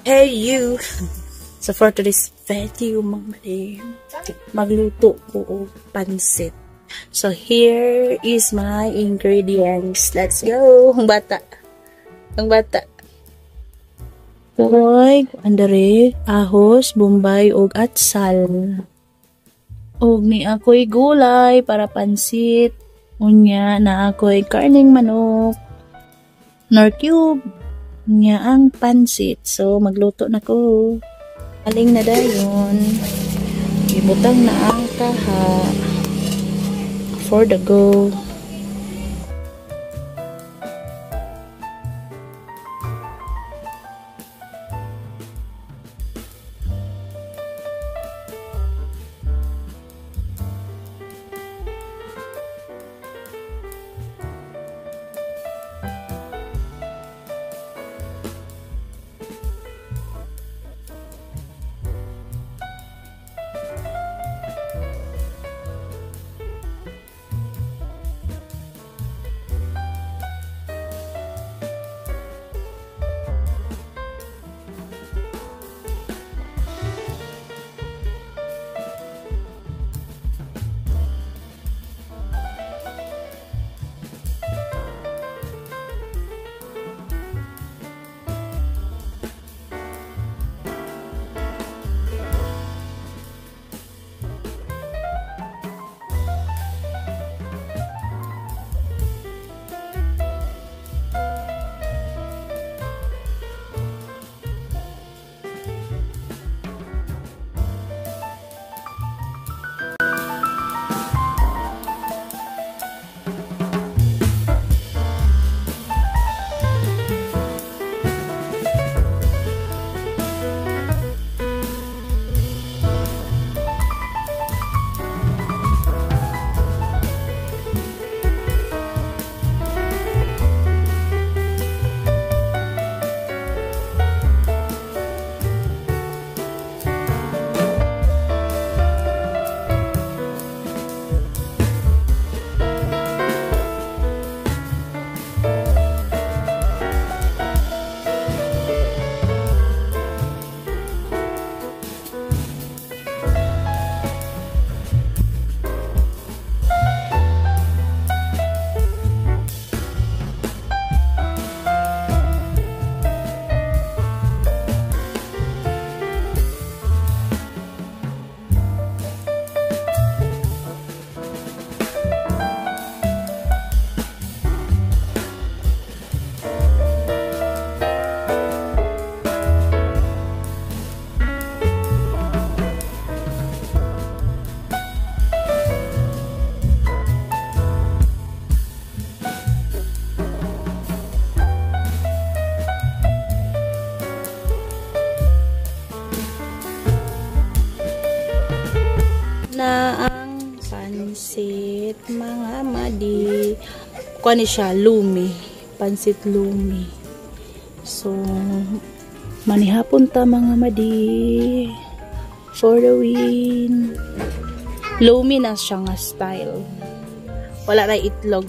Hey you! So for today's video, magluto ko og pansit. So here is my ingredients. Let's go! Ang bata. Toy, andare, ahos, bombay, og atsal. Og ni ako'y gulay para pansit. Unya na ako'y karning manok. Nor cube. Unya ang pansit. So magluto na ko. Aling na dayon. Ibutang na ang kaha. For the go. Na ang pansit mga madi. Kuha ni siya lumi, pansit lumi. So manihapon ta mga madi for the win. Lumi na siya nga style, wala na itlog.